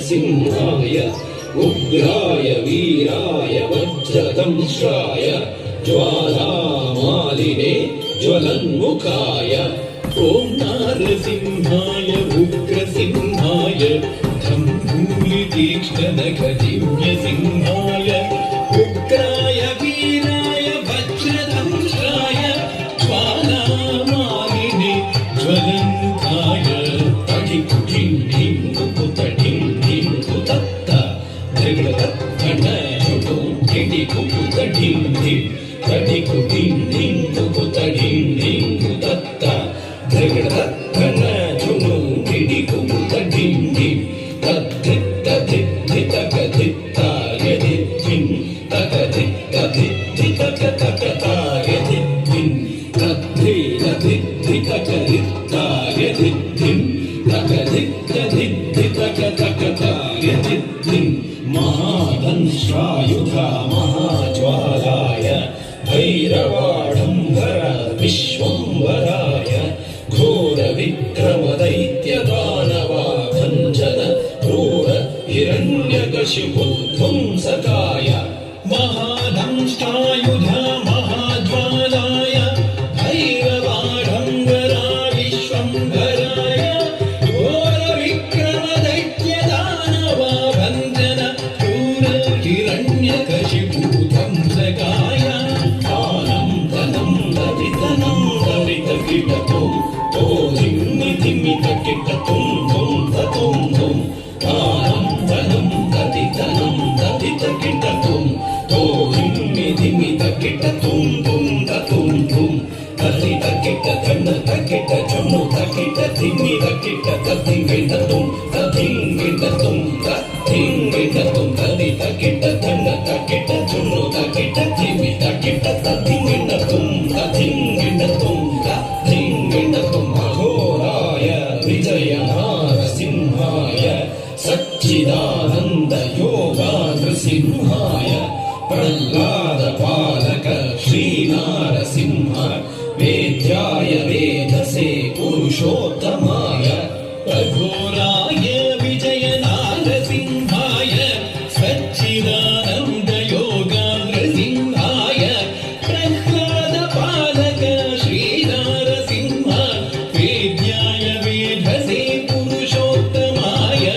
सिंहाय उग्राय वीराय वज्रदंष्ट्राय ज्वालामालिने ज्वलन्मुखाय ॐ नारसिंहाय उग्रसिंहाय धम्भूलितीक्ष्णनखदिव्यसिंहाय उग्राय वीराय वज्रदंष्ट्राय ज्वालामालिने ज्वलन्मुखाय महादंष्ट्रायुधा महाज्वालाय भैरवाडम्बर विश्वम्भराय घोरविक्रमदैत्यदानवाभञ्जन क्रूर हिरण्यकशिपुध्वंसकाय महादंष्ट्रायुधा महाज्वालाय भैरवाडम्बरा विश्वम्भराय घोरविक्रमदैत्यदानवाभञ्जन क्रूर हिरण्यकशिपुध्वंसकाय दानं धनं दवितनं दवितकिटतुं तो धिम्मि धिम्मि तकिटतुं धुं ततुं धुं दानं धनं दवितनं दवितकिटतुं तो धिम्मि धिम्मि तकिटतुं धुं ततुं धुं तकिट धन तकिट चुनु तकिट धिम्मि तकिट तधिंगिटतुं तधिंगिटतुं तधिंगिटतुं तदि तकिट धन तकिट चुनु तकिट धिम्मि तकिट तधिंगिटतुं तधिंगिटतुं तधिंगिटतुं अघोराय विजय नारसिंहाय सच्चिदानन्द योगा नृसिंहाय प्रह्लाद पालक श्रीनारसिंह वेद्याय वेधसे पुरुषोत्तमाय अघोराय विजय नारसिंहाय सच्चिदानन्द योगा नृसिंहाय प्रह्लाद पालक श्रीनारसिंह वेद्याय वेधसे पुरुषोत्तमाय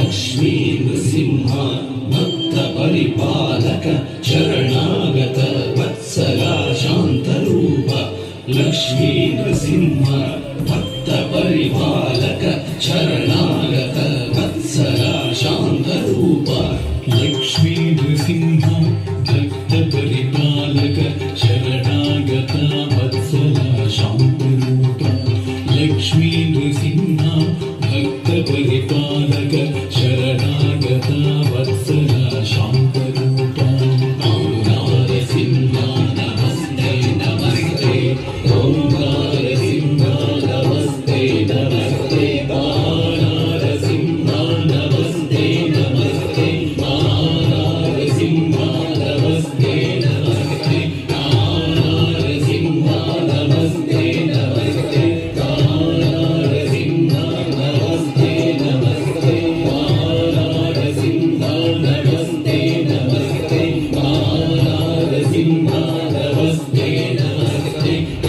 लक्ष्मी नृसिंह भक्त परिपालक शरणागत वत्सला शान्तरूप लक्ष्मी నృసింహ భక్త పరిపాలక శరణాగత వత్సల శాంత రూప లక్ష్మీ నృసింహ భక్త పరిపాలక శరణాగత వత్సల శాంతరూప లక్ష్మీ నృసింహ